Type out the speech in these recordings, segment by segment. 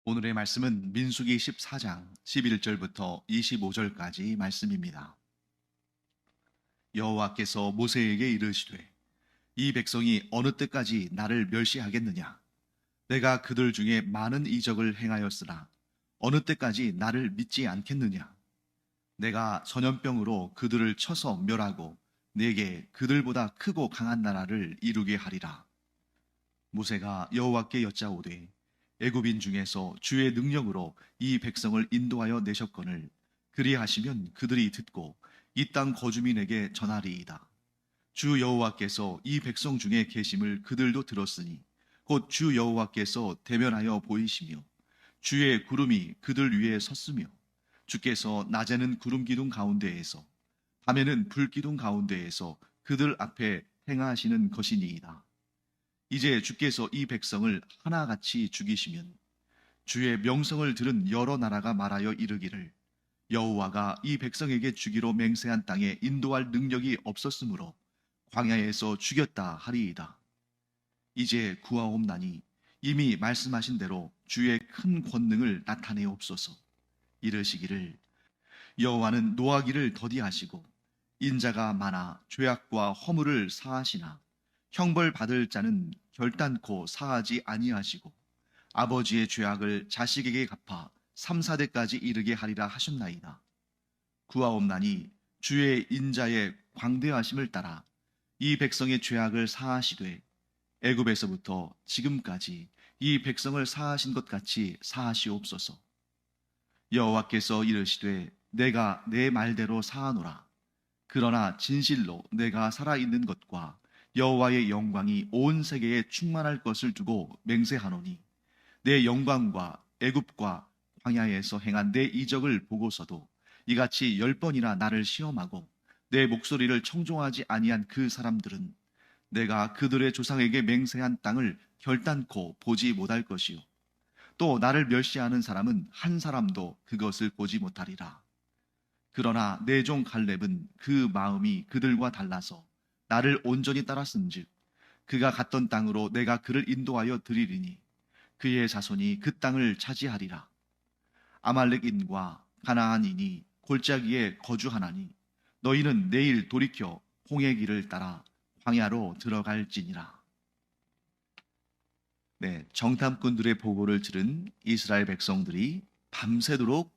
오늘의 말씀은 민수기 14장 11절부터 25절까지 말씀입니다. 여호와께서 모세에게 이르시되 이 백성이 어느 때까지 나를 멸시하겠느냐? 내가 그들 중에 많은 이적을 행하였으나 어느 때까지 나를 믿지 않겠느냐? 내가 전염병으로 그들을 쳐서 멸하고 내게 그들보다 크고 강한 나라를 이루게 하리라. 모세가 여호와께 여짜오되 애굽인 중에서 주의 능력으로 이 백성을 인도하여 내셨거늘 그리하시면 그들이 듣고 이 땅 거주민에게 전하리이다. 주 여호와께서 이 백성 중에 계심을 그들도 들었으니 곧 주 여호와께서 대면하여 보이시며 주의 구름이 그들 위에 섰으며 주께서 낮에는 구름 기둥 가운데에서 밤에는 불 기둥 가운데에서 그들 앞에 행하시는 것이니이다. 이제 주께서 이 백성을 하나같이 죽이시면 주의 명성을 들은 여러 나라가 말하여 이르기를 여호와가 이 백성에게 주기로 맹세한 땅에 인도할 능력이 없었으므로 광야에서 죽였다 하리이다. 이제 구하옵나니 이미 말씀하신 대로 주의 큰 권능을 나타내옵소서. 이르시기를 여호와는 노하기를 더디하시고 인자가 많아 죄악과 허물을 사하시나 형벌 받을 자는 결단코 사하지 아니하시고 아버지의 죄악을 자식에게 갚아 3, 4대까지 이르게 하리라 하셨나이다. 구하옵나니 주의 인자의 광대하심을 따라 이 백성의 죄악을 사하시되 애굽에서부터 지금까지 이 백성을 사하신 것 같이 사하시옵소서. 여호와께서 이르시되 내가 내 말대로 사하노라. 그러나 진실로 내가 살아있는 것과 여호와의 영광이 온 세계에 충만할 것을 두고 맹세하노니 내 영광과 애굽과 광야에서 행한 내 이적을 보고서도 이같이 10번이나 나를 시험하고 내 목소리를 청종하지 아니한 그 사람들은 내가 그들의 조상에게 맹세한 땅을 결단코 보지 못할 것이요 또 나를 멸시하는 사람은 한 사람도 그것을 보지 못하리라. 그러나 내 종 갈렙은 그 마음이 그들과 달라서 나를 온전히 따랐은즉 그가 갔던 땅으로 내가 그를 인도하여 드리리니 그의 자손이 그 땅을 차지하리라. 아말렉인과 가나안인이 골짜기에 거주하나니 너희는 내일 돌이켜 홍해 길을 따라 광야로 들어갈지니라. 네, 정탐꾼들의 보고를 들은 이스라엘 백성들이 밤새도록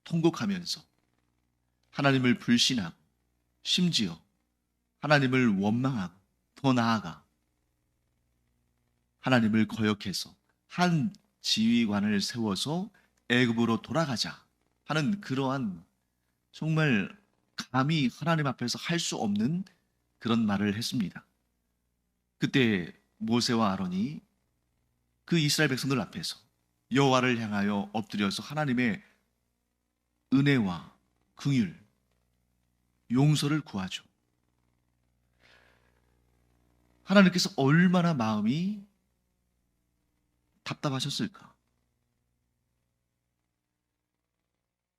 통곡하면서 하나님을 불신하고 심지어 하나님을 원망하고 더 나아가 하나님을 거역해서 한 지휘관을 세워서 애굽으로 돌아가자 하는 그러한 정말 감히 하나님 앞에서 할 수 없는 그런 말을 했습니다. 그때 모세와 아론이 그 이스라엘 백성들 앞에서 여호와를 향하여 엎드려서 하나님의 은혜와 긍휼, 용서를 구하죠. 하나님께서 얼마나 마음이 답답하셨을까?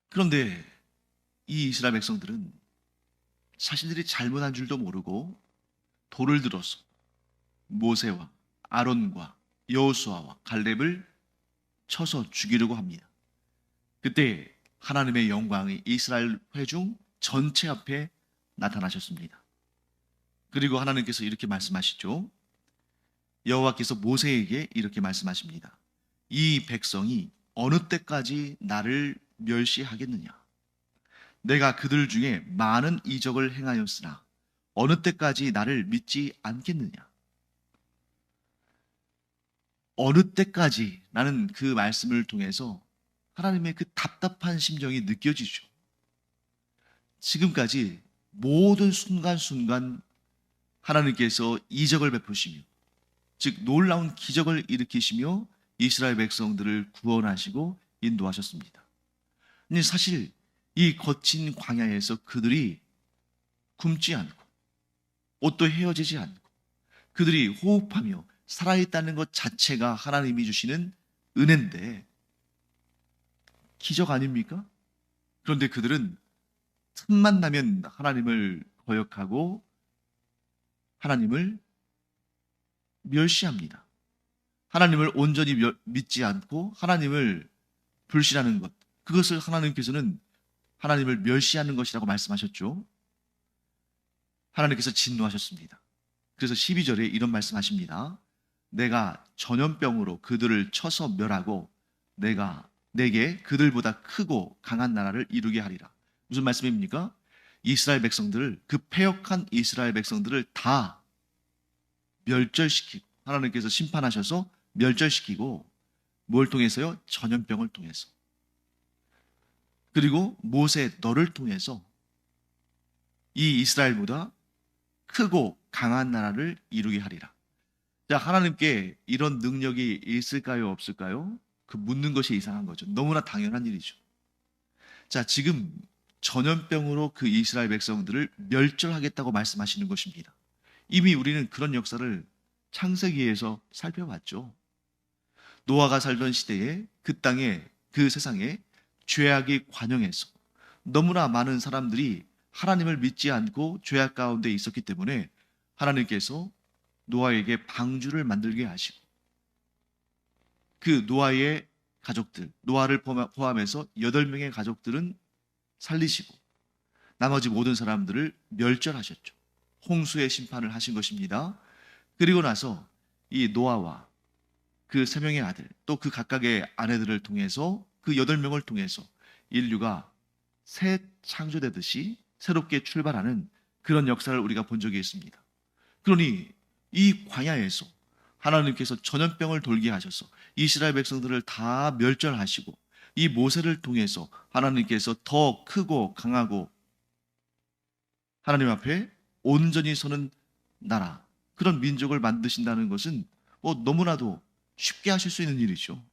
그런데 이 이스라엘 백성들은 자신들이 잘못한 줄도 모르고 돌을 들어서 모세와 아론과 여호수아와 갈렙을 쳐서 죽이려고 합니다. 그때 하나님의 영광이 이스라엘 회중 전체 앞에 나타나셨습니다. 그리고 하나님께서 이렇게 말씀하시죠. 여호와께서 모세에게 이렇게 말씀하십니다. 이 백성이 어느 때까지 나를 멸시하겠느냐? 내가 그들 중에 많은 이적을 행하였으나 어느 때까지 나를 믿지 않겠느냐? 어느 때까지 라는 그 말씀을 통해서 하나님의 그 답답한 심정이 느껴지죠. 지금까지 모든 순간순간 하나님께서 이적을 베푸시며 즉 놀라운 기적을 일으키시며 이스라엘 백성들을 구원하시고 인도하셨습니다. 근데 사실 이 거친 광야에서 그들이 굶지 않고 옷도 헤어지지 않고 그들이 호흡하며 살아있다는 것 자체가 하나님이 주시는 은혜인데 기적 아닙니까? 그런데 그들은 틈만 나면 하나님을 거역하고 하나님을 멸시합니다. 하나님을 온전히 믿지 않고 하나님을 불신하는 것, 그것을 하나님께서는 하나님을 멸시하는 것이라고 말씀하셨죠. 하나님께서 진노하셨습니다. 그래서 12절에 이런 말씀하십니다. 내가 전염병으로 그들을 쳐서 멸하고 내게 그들보다 크고 강한 나라를 이루게 하리라. 무슨 말씀입니까? 이스라엘 백성들을, 그 패역한 이스라엘 백성들을 다 멸절시키고, 하나님께서 심판하셔서 멸절시키고, 뭘 통해서요? 전염병을 통해서. 그리고 모세 너를 통해서 이 이스라엘보다 크고 강한 나라를 이루게 하리라. 자, 하나님께 이런 능력이 있을까요? 없을까요? 그 묻는 것이 이상한 거죠. 너무나 당연한 일이죠. 자, 지금 전염병으로 그 이스라엘 백성들을 멸절하겠다고 말씀하시는 것입니다. 이미 우리는 그런 역사를 창세기에서 살펴봤죠. 노아가 살던 시대에 그 땅에, 그 세상에 죄악이 관영해서 너무나 많은 사람들이 하나님을 믿지 않고 죄악 가운데 있었기 때문에 하나님께서 노아에게 방주를 만들게 하시고, 그 노아의 가족들, 노아를 포함해서 8명의 가족들은 살리시고 나머지 모든 사람들을 멸절하셨죠. 홍수의 심판을 하신 것입니다. 그리고 나서 이 노아와 그 3명의 아들, 또 그 각각의 아내들을 통해서, 그 8명을 통해서 인류가 새 창조되듯이 새롭게 출발하는 그런 역사를 우리가 본 적이 있습니다. 그러니 이 광야에서 하나님께서 전염병을 돌게 하셔서 이스라엘 백성들을 다 멸절하시고, 이 모세를 통해서 하나님께서 더 크고 강하고 하나님 앞에 온전히 서는 나라, 그런 민족을 만드신다는 것은 너무나도 쉽게 하실 수 있는 일이죠.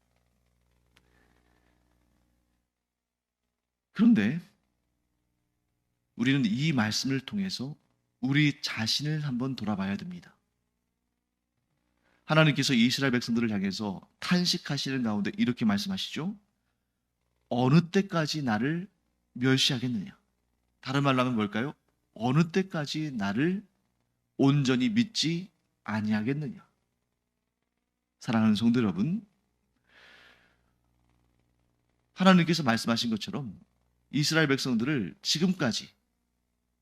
그런데 우리는 이 말씀을 통해서 우리 자신을 한번 돌아봐야 됩니다. 하나님께서 이스라엘 백성들을 향해서 탄식하시는 가운데 이렇게 말씀하시죠. 어느 때까지 나를 멸시하겠느냐? 다른 말로 하면 뭘까요? 어느 때까지 나를 온전히 믿지 아니하겠느냐? 사랑하는 성도 여러분, 하나님께서 말씀하신 것처럼 이스라엘 백성들을 지금까지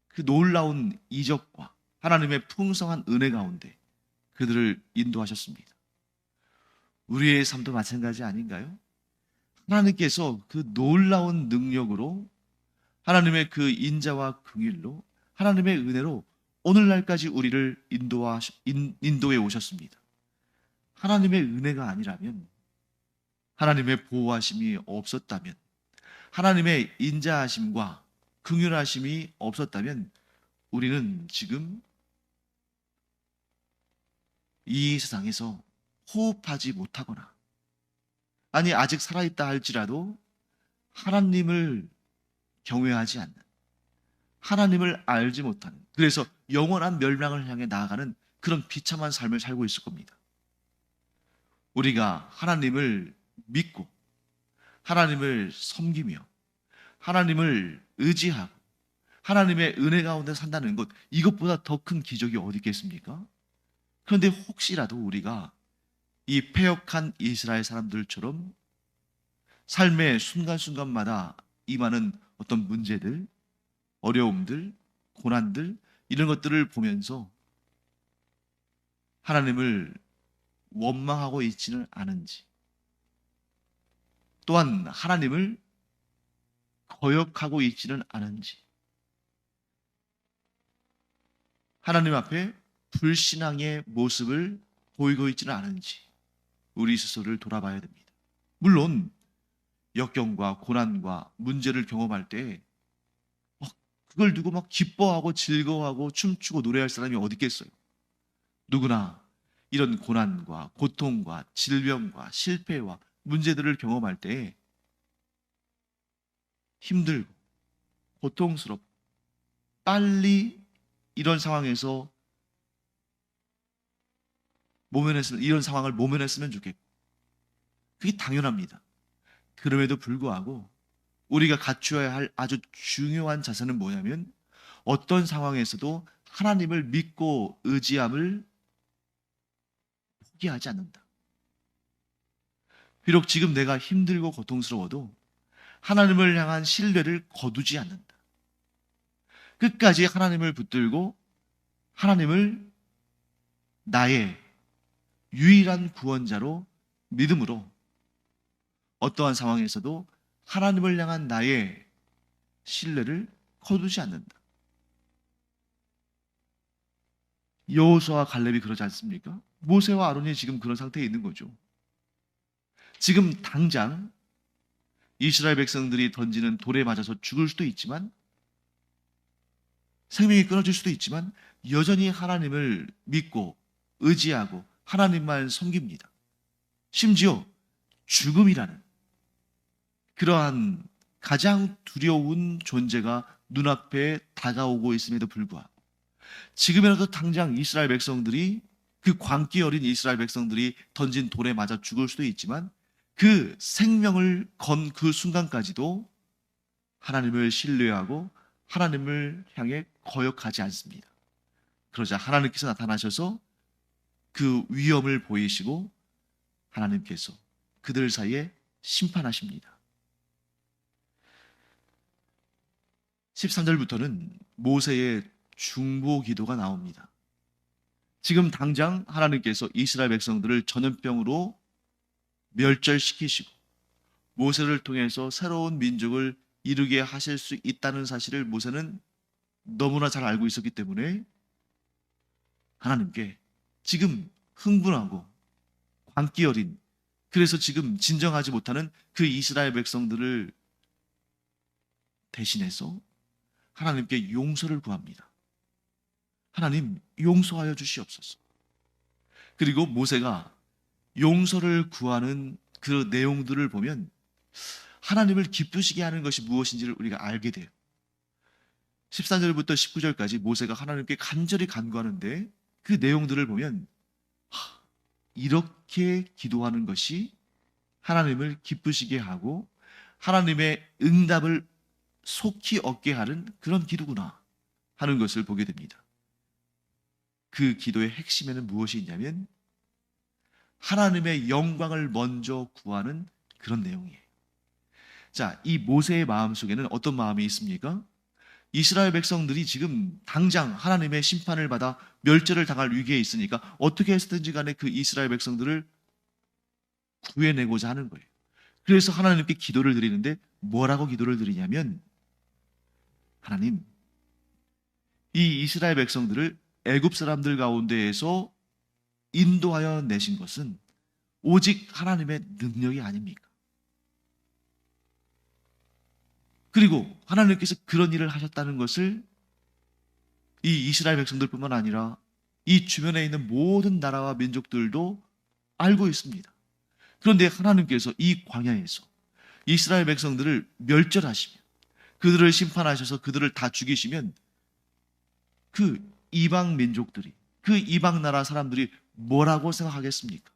그 놀라운 이적과 하나님의 풍성한 은혜 가운데 그들을 인도하셨습니다. 우리의 삶도 마찬가지 아닌가요? 하나님께서 그 놀라운 능력으로, 하나님의 그 인자와 긍휼로, 하나님의 은혜로 오늘날까지 우리를 인도해 오셨습니다. 하나님의 은혜가 아니라면, 하나님의 보호하심이 없었다면, 하나님의 인자하심과 긍휼하심이 없었다면 우리는 지금 이 세상에서 호흡하지 못하거나, 아니 아직 살아있다 할지라도 하나님을 경외하지 않는, 하나님을 알지 못하는, 그래서 영원한 멸망을 향해 나아가는 그런 비참한 삶을 살고 있을 겁니다. 우리가 하나님을 믿고 하나님을 섬기며 하나님을 의지하고 하나님의 은혜 가운데 산다는 것, 이것보다 더 큰 기적이 어디 있겠습니까? 그런데 혹시라도 우리가 이 패역한 이스라엘 사람들처럼 삶의 순간순간마다 임하는 어떤 문제들, 어려움들, 고난들, 이런 것들을 보면서 하나님을 원망하고 있지는 않은지, 또한 하나님을 거역하고 있지는 않은지, 하나님 앞에 불신앙의 모습을 보이고 있지는 않은지 우리 스스로를 돌아봐야 됩니다. 물론 역경과 고난과 문제를 경험할 때 그걸 두고 막 기뻐하고 즐거워하고 춤추고 노래할 사람이 어디 있겠어요? 누구나 이런 고난과 고통과 질병과 실패와 문제들을 경험할 때 힘들고 고통스럽고 빨리 이런 상황에서 이런 상황을 모면했으면 좋겠고, 그게 당연합니다. 그럼에도 불구하고 우리가 갖추어야 할 아주 중요한 자세는 뭐냐면, 어떤 상황에서도 하나님을 믿고 의지함을 포기하지 않는다. 비록 지금 내가 힘들고 고통스러워도 하나님을 향한 신뢰를 거두지 않는다. 끝까지 하나님을 붙들고 하나님을 나의 유일한 구원자로 믿음으로 어떠한 상황에서도 하나님을 향한 나의 신뢰를 거두지 않는다. 여호수아와 갈렙이 그러지 않습니까? 모세와 아론이 지금 그런 상태에 있는 거죠. 지금 당장 이스라엘 백성들이 던지는 돌에 맞아서 죽을 수도 있지만, 생명이 끊어질 수도 있지만 여전히 하나님을 믿고 의지하고 하나님만 섬깁니다. 심지어 죽음이라는 그러한 가장 두려운 존재가 눈앞에 다가오고 있음에도 불구하고 지금이라도 당장 이스라엘 백성들이, 그 광기 어린 이스라엘 백성들이 던진 돌에 맞아 죽을 수도 있지만 그 생명을 건 그 순간까지도 하나님을 신뢰하고 하나님을 향해 거역하지 않습니다. 그러자 하나님께서 나타나셔서 그 위험을 보이시고 하나님께서 그들 사이에 심판하십니다. 13절부터는 모세의 중보 기도가 나옵니다. 지금 당장 하나님께서 이스라엘 백성들을 전염병으로 멸절시키시고 모세를 통해서 새로운 민족을 이루게 하실 수 있다는 사실을 모세는 너무나 잘 알고 있었기 때문에 하나님께 지금 흥분하고 광기 어린, 그래서 지금 진정하지 못하는 그 이스라엘 백성들을 대신해서 하나님께 용서를 구합니다. 하나님, 용서하여 주시옵소서. 그리고 모세가 용서를 구하는 그 내용들을 보면 하나님을 기쁘시게 하는 것이 무엇인지를 우리가 알게 돼요. 14절부터 19절까지 모세가 하나님께 간절히 간구하는데 그 내용들을 보면 이렇게 기도하는 것이 하나님을 기쁘시게 하고 하나님의 응답을 속히 얻게 하는 그런 기도구나 하는 것을 보게 됩니다. 그 기도의 핵심에는 무엇이 있냐면 하나님의 영광을 먼저 구하는 그런 내용이에요. 자, 이 모세의 마음속에는 어떤 마음이 있습니까? 이스라엘 백성들이 지금 당장 하나님의 심판을 받아 멸절을 당할 위기에 있으니까 어떻게 해서든지 간에 그 이스라엘 백성들을 구해내고자 하는 거예요. 그래서 하나님께 기도를 드리는데 뭐라고 기도를 드리냐면, 하나님, 이 이스라엘 백성들을 애굽 사람들 가운데에서 인도하여 내신 것은 오직 하나님의 능력이 아닙니까? 그리고 하나님께서 그런 일을 하셨다는 것을 이 이스라엘 백성들뿐만 아니라 이 주변에 있는 모든 나라와 민족들도 알고 있습니다. 그런데 하나님께서 이 광야에서 이스라엘 백성들을 멸절하시면, 그들을 심판하셔서 그들을 다 죽이시면 그 이방 민족들이, 그 이방 나라 사람들이 뭐라고 생각하겠습니까?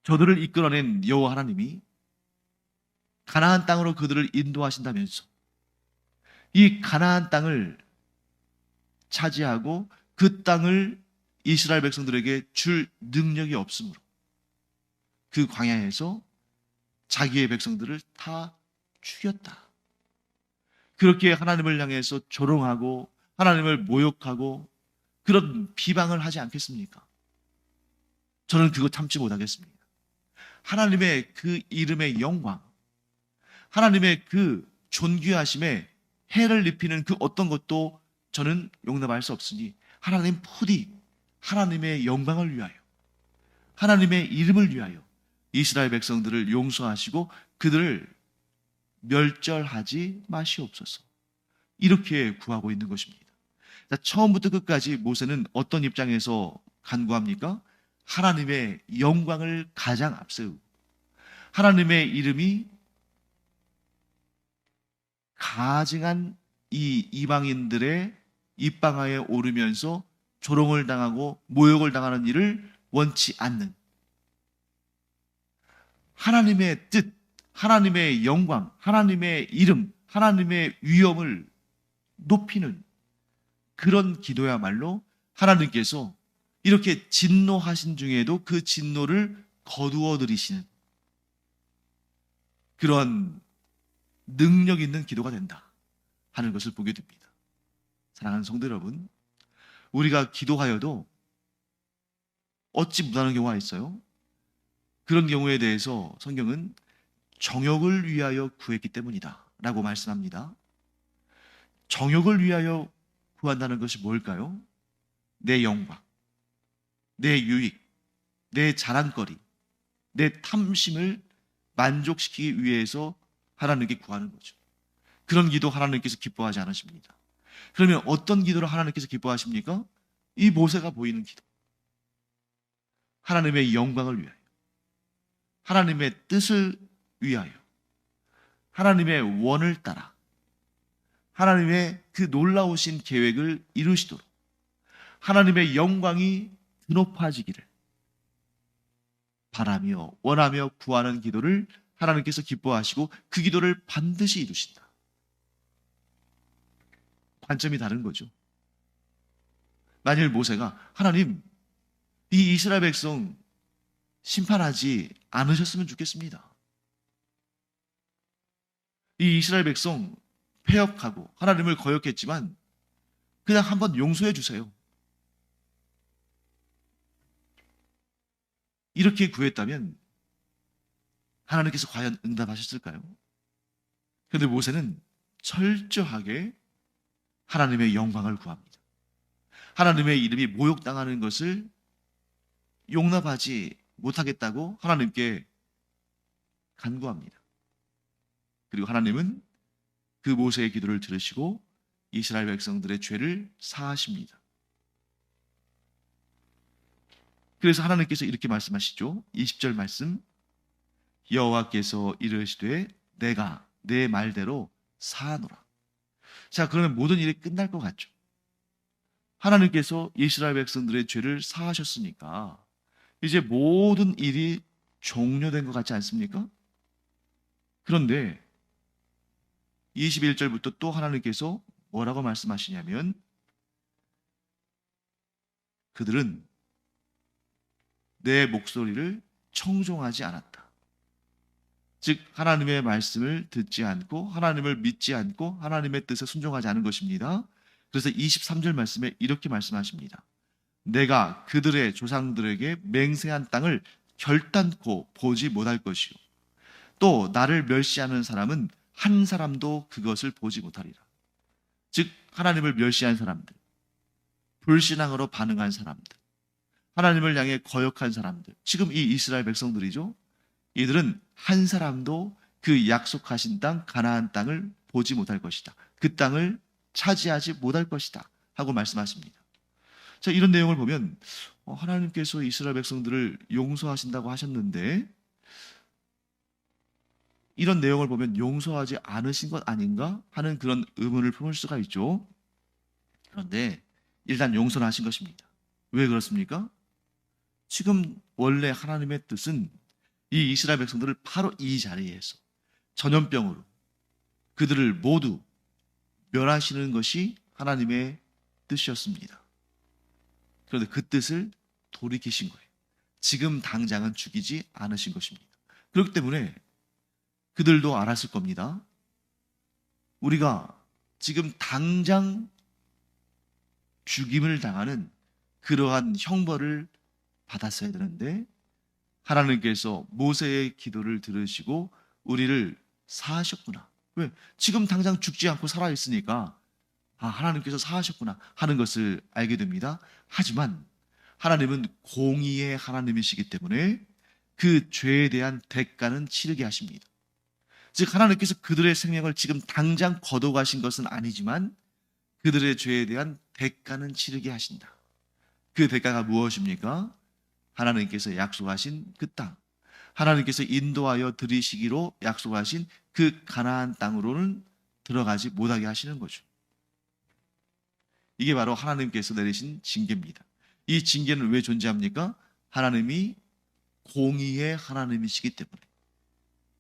저들을 이끌어낸 여호와 하나님이 가나안 땅으로 그들을 인도하신다면서 이 가나안 땅을 차지하고 그 땅을 이스라엘 백성들에게 줄 능력이 없으므로 그 광야에서 자기의 백성들을 다 죽였다. 그렇게 하나님을 향해서 조롱하고 하나님을 모욕하고 그런 비방을 하지 않겠습니까? 저는 그거 참지 못하겠습니다. 하나님의 그 이름의 영광, 하나님의 그 존귀하심에 해를 입히는 그 어떤 것도 저는 용납할 수 없으니 하나님 부디 하나님의 영광을 위하여, 하나님의 이름을 위하여 이스라엘 백성들을 용서하시고 그들을 멸절하지 마시옵소서. 이렇게 구하고 있는 것입니다. 자, 처음부터 끝까지 모세는 어떤 입장에서 간구합니까? 하나님의 영광을 가장 앞세우고 하나님의 이름이 가증한 이 이방인들의 입방아에 오르면서 조롱을 당하고 모욕을 당하는 일을 원치 않는 하나님의 뜻, 하나님의 영광, 하나님의 이름, 하나님의 위엄을 높이는 그런 기도야말로 하나님께서 이렇게 진노하신 중에도 그 진노를 거두어 들이시는 그런 능력 있는 기도가 된다 하는 것을 보게 됩니다. 사랑하는 성도 여러분, 우리가 기도하여도 어찌 못하는 경우가 있어요? 그런 경우에 대해서 성경은 정욕을 위하여 구했기 때문이다 라고 말씀합니다. 정욕을 위하여 구한다는 것이 뭘까요? 내 영광, 내 유익, 내 자랑거리, 내 탐심을 만족시키기 위해서 하나님께 구하는 거죠. 그런 기도 하나님께서 기뻐하지 않으십니다. 그러면 어떤 기도를 하나님께서 기뻐하십니까? 이 모세가 보이는 기도. 하나님의 영광을 위하여, 하나님의 뜻을 위하여, 하나님의 원을 따라 하나님의 그 놀라우신 계획을 이루시도록 하나님의 영광이 드높아지기를 바라며 원하며 구하는 기도를 하나님께서 기뻐하시고 그 기도를 반드시 이루신다. 관점이 다른 거죠. 만일 모세가 하나님, 이 이스라엘 백성 심판하지 않으셨으면 좋겠습니다. 이 이스라엘 백성 패역하고 하나님을 거역했지만 그냥 한번 용서해 주세요. 이렇게 구했다면 하나님께서 과연 응답하셨을까요? 그런데 모세는 철저하게 하나님의 영광을 구합니다. 하나님의 이름이 모욕당하는 것을 용납하지 못하겠다고 하나님께 간구합니다. 그리고 하나님은 그 모세의 기도를 들으시고 이스라엘 백성들의 죄를 사하십니다. 그래서 하나님께서 이렇게 말씀하시죠. 20절 말씀, 여호와께서 이르시되 내가 내 말대로 사하노라. 자, 그러면 모든 일이 끝날 것 같죠. 하나님께서 이스라엘 백성들의 죄를 사하셨으니까 이제 모든 일이 종료된 것 같지 않습니까? 그런데 21절부터 또 하나님께서 뭐라고 말씀하시냐면 그들은 내 목소리를 청종하지 않았다. 즉 하나님의 말씀을 듣지 않고 하나님을 믿지 않고 하나님의 뜻에 순종하지 않은 것입니다. 그래서 23절 말씀에 이렇게 말씀하십니다. 내가 그들의 조상들에게 맹세한 땅을 결단코 보지 못할 것이요 또 나를 멸시하는 사람은 한 사람도 그것을 보지 못하리라. 즉 하나님을 멸시한 사람들, 불신앙으로 반응한 사람들, 하나님을 향해 거역한 사람들, 지금 이 이스라엘 백성들이죠. 이들은 한 사람도 그 약속하신 땅 가나안 땅을 보지 못할 것이다. 그 땅을 차지하지 못할 것이다 하고 말씀하십니다. 자, 이런 내용을 보면 하나님께서 이스라엘 백성들을 용서하신다고 하셨는데 이런 내용을 보면 용서하지 않으신 것 아닌가 하는 그런 의문을 품을 수가 있죠. 그런데 일단 용서는 하신 것입니다. 왜 그렇습니까? 지금 원래 하나님의 뜻은 이 이스라엘 백성들을 바로 이 자리에서 전염병으로 그들을 모두 멸하시는 것이 하나님의 뜻이었습니다. 그런데 그 뜻을 돌이키신 거예요. 지금 당장은 죽이지 않으신 것입니다. 그렇기 때문에 그들도 알았을 겁니다. 우리가 지금 당장 죽임을 당하는 그러한 형벌을 받았어야 되는데 하나님께서 모세의 기도를 들으시고 우리를 사하셨구나. 왜? 지금 당장 죽지 않고 살아있으니까 하나님께서 사하셨구나 하는 것을 알게 됩니다. 하지만 하나님은 공의의 하나님이시기 때문에 그 죄에 대한 대가는 치르게 하십니다. 즉 하나님께서 그들의 생명을 지금 당장 거둬가신 것은 아니지만 그들의 죄에 대한 대가는 치르게 하신다. 그 대가가 무엇입니까? 하나님께서 약속하신 그 땅, 하나님께서 인도하여 들이시기로 약속하신 그 가나안 땅으로는 들어가지 못하게 하시는 거죠. 이게 바로 하나님께서 내리신 징계입니다. 이 징계는 왜 존재합니까? 하나님이 공의의 하나님이시기 때문에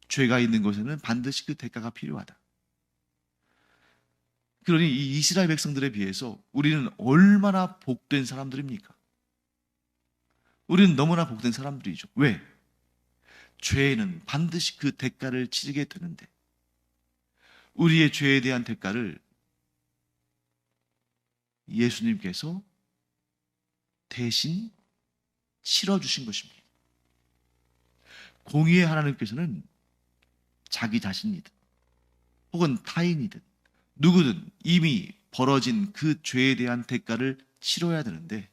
죄가 있는 곳에는 반드시 그 대가가 필요하다. 그러니 이 이스라엘 백성들에 비해서 우리는 얼마나 복된 사람들입니까? 우리는 너무나 복된 사람들이죠. 왜? 죄에는 반드시 그 대가를 치르게 되는데, 우리의 죄에 대한 대가를 예수님께서 대신 치러주신 것입니다. 공의의 하나님께서는 자기 자신이든 혹은 타인이든 누구든 이미 벌어진 그 죄에 대한 대가를 치러야 되는데,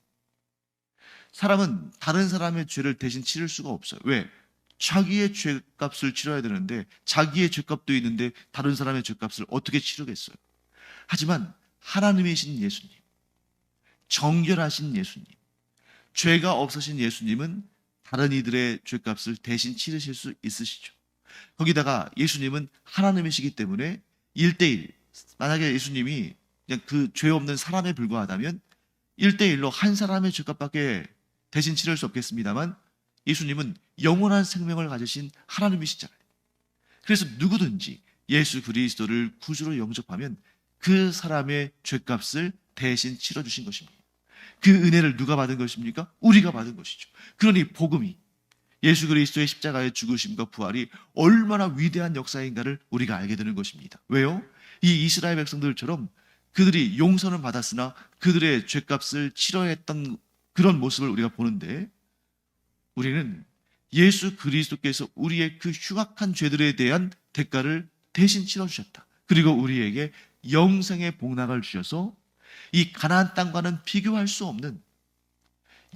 사람은 다른 사람의 죄를 대신 치를 수가 없어요. 왜? 자기의 죄값을 치러야 되는데, 자기의 죄값도 있는데 다른 사람의 죄값을 어떻게 치르겠어요? 하지만 하나님이신 예수님, 정결하신 예수님, 죄가 없으신 예수님은 다른 이들의 죄값을 대신 치르실 수 있으시죠. 거기다가 예수님은 하나님이시기 때문에 1대1, 만약에 예수님이 그냥 그 죄 없는 사람에 불과하다면 1대1로 한 사람의 죄값밖에 대신 치를 수 없겠습니다만, 예수님은 영원한 생명을 가지신 하나님이시잖아요. 그래서 누구든지 예수 그리스도를 구주로 영접하면 그 사람의 죄값을 대신 치러주신 것입니다. 그 은혜를 누가 받은 것입니까? 우리가 받은 것이죠. 그러니 복음이, 예수 그리스도의 십자가의 죽으심과 부활이 얼마나 위대한 역사인가를 우리가 알게 되는 것입니다. 왜요? 이 이스라엘 백성들처럼 그들이 용서는 받았으나 그들의 죄값을 치러야 했던 그런 모습을 우리가 보는데, 우리는 예수 그리스도께서 우리의 그 흉악한 죄들에 대한 대가를 대신 치러주셨다. 그리고 우리에게 영생의 복락을 주셔서 이 가나안 땅과는 비교할 수 없는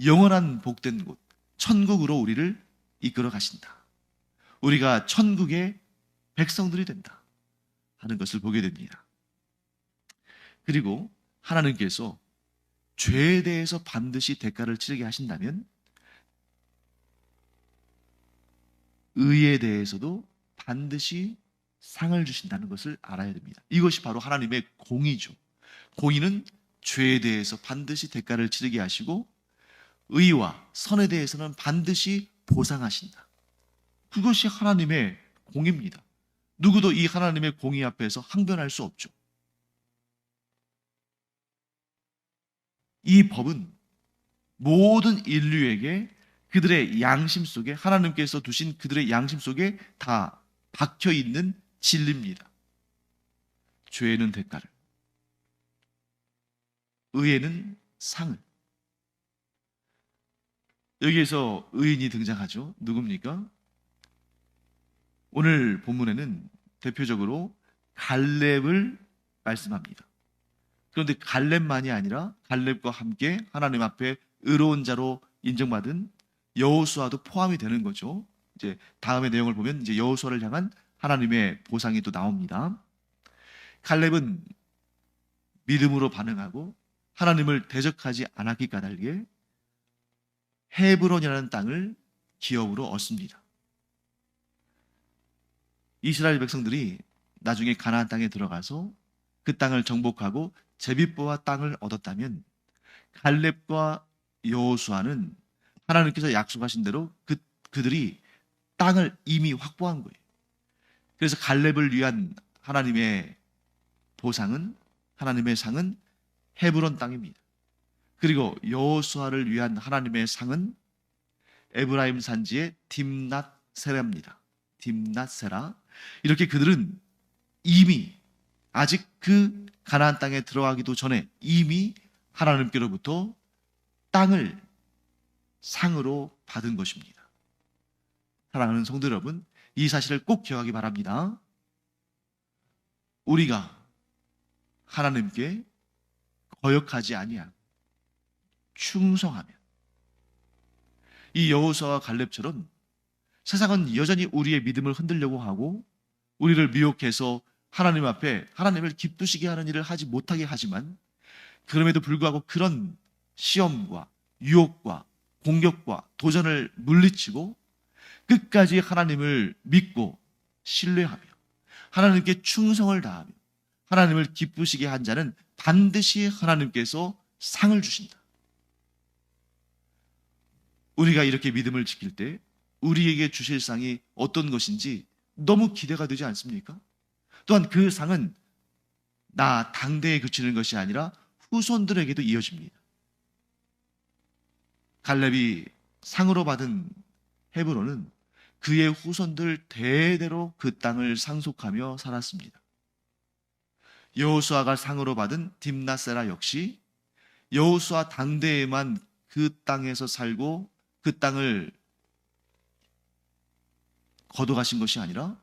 영원한 복된 곳, 천국으로 우리를 이끌어 가신다. 우리가 천국의 백성들이 된다 하는 것을 보게 됩니다. 그리고 하나님께서 죄에 대해서 반드시 대가를 치르게 하신다면 의에 대해서도 반드시 상을 주신다는 것을 알아야 됩니다. 이것이 바로 하나님의 공의죠. 공의는 죄에 대해서 반드시 대가를 치르게 하시고, 의와 선에 대해서는 반드시 보상하신다. 그것이 하나님의 공의입니다. 누구도 이 하나님의 공의 앞에서 항변할 수 없죠. 이 법은 모든 인류에게 그들의 양심 속에, 하나님께서 두신 그들의 양심 속에 다 박혀 있는 진리입니다. 죄에는 대가를, 의에는 상을. 여기에서 의인이 등장하죠. 누굽니까? 오늘 본문에는 대표적으로 갈렙을 말씀합니다. 그런데 갈렙만이 아니라 갈렙과 함께 하나님 앞에 의로운 자로 인정받은 여호수아도 포함이 되는 거죠. 이제 다음의 내용을 보면 이제 여호수아를 향한 하나님의 보상이 또 나옵니다. 갈렙은 믿음으로 반응하고 하나님을 대적하지 않았기 까닭에 헤브론이라는 땅을 기업으로 얻습니다. 이스라엘 백성들이 나중에 가나안 땅에 들어가서 그 땅을 정복하고 제비포와 땅을 얻었다면, 갈렙과 여호수아는 하나님께서 약속하신 대로 그들이 땅을 이미 확보한 거예요. 그래서 갈렙을 위한 하나님의 보상은, 하나님의 상은 헤브론 땅입니다. 그리고 여호수아를 위한 하나님의 상은 에브라임 산지의 딥낫세라입니다. 딥낫세라. 이렇게 그들은 이미, 아직 그 가나안 땅에 들어가기도 전에 이미 하나님께로부터 땅을 상으로 받은 것입니다. 사랑하는 성도 여러분, 이 사실을 꼭 기억하기 바랍니다. 우리가 하나님께 거역하지 아니하고 충성하면, 이 여호수아와 갈렙처럼 세상은 여전히 우리의 믿음을 흔들려고 하고 우리를 미혹해서 하나님 앞에 하나님을 기쁘시게 하는 일을 하지 못하게 하지만, 그럼에도 불구하고 그런 시험과 유혹과 공격과 도전을 물리치고 끝까지 하나님을 믿고 신뢰하며 하나님께 충성을 다하며 하나님을 기쁘시게 한 자는 반드시 하나님께서 상을 주신다. 우리가 이렇게 믿음을 지킬 때 우리에게 주실 상이 어떤 것인지 너무 기대가 되지 않습니까? 또한 그 상은 나 당대에 그치는 것이 아니라 후손들에게도 이어집니다. 갈렙이 상으로 받은 헤브론은 그의 후손들 대대로 그 땅을 상속하며 살았습니다. 여호수아가 상으로 받은 딥나세라 역시 여호수아 당대에만 그 땅에서 살고 그 땅을 거둬가신 것이 아니라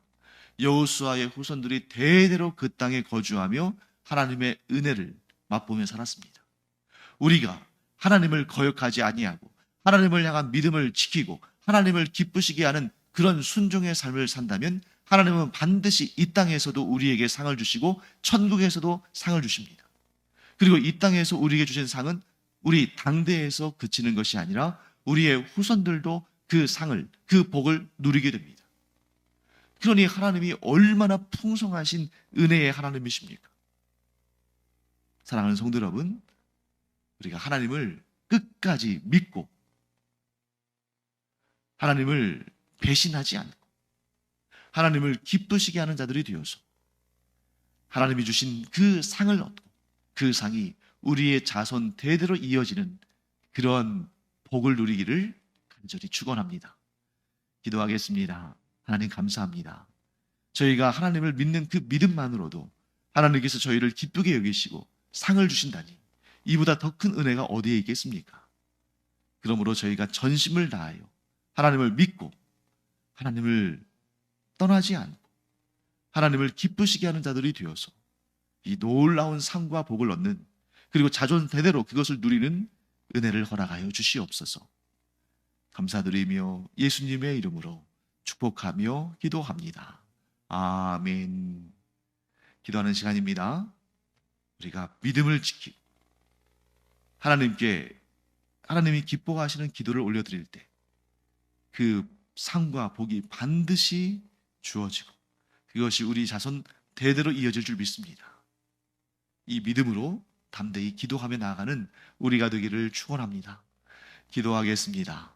여호수아의 후손들이 대대로 그 땅에 거주하며 하나님의 은혜를 맛보며 살았습니다. 우리가 하나님을 거역하지 아니하고 하나님을 향한 믿음을 지키고 하나님을 기쁘시게 하는 그런 순종의 삶을 산다면 하나님은 반드시 이 땅에서도 우리에게 상을 주시고 천국에서도 상을 주십니다. 그리고 이 땅에서 우리에게 주신 상은 우리 당대에서 그치는 것이 아니라 우리의 후손들도 그 상을, 그 복을 누리게 됩니다. 그러니 하나님이 얼마나 풍성하신 은혜의 하나님이십니까? 사랑하는 성도 여러분, 우리가 하나님을 끝까지 믿고 하나님을 배신하지 않고 하나님을 기쁘시게 하는 자들이 되어서 하나님이 주신 그 상을 얻고 그 상이 우리의 자손 대대로 이어지는 그런 복을 누리기를 간절히 축원합니다. 기도하겠습니다. 하나님 감사합니다. 저희가 하나님을 믿는 그 믿음만으로도 하나님께서 저희를 기쁘게 여기시고 상을 주신다니 이보다 더 큰 은혜가 어디에 있겠습니까? 그러므로 저희가 전심을 다하여 하나님을 믿고 하나님을 떠나지 않고 하나님을 기쁘시게 하는 자들이 되어서 이 놀라운 상과 복을 얻는 그리고 자손 대대로 그것을 누리는 은혜를 허락하여 주시옵소서. 감사드리며 예수님의 이름으로 축복하며 기도합니다. 아멘. 기도하는 시간입니다. 우리가 믿음을 지키고 하나님이 기뻐하시는 기도를 올려드릴 때 그 상과 복이 반드시 주어지고 그것이 우리 자손 대대로 이어질 줄 믿습니다. 이 믿음으로 담대히 기도하며 나아가는 우리가 되기를 축원합니다. 기도하겠습니다.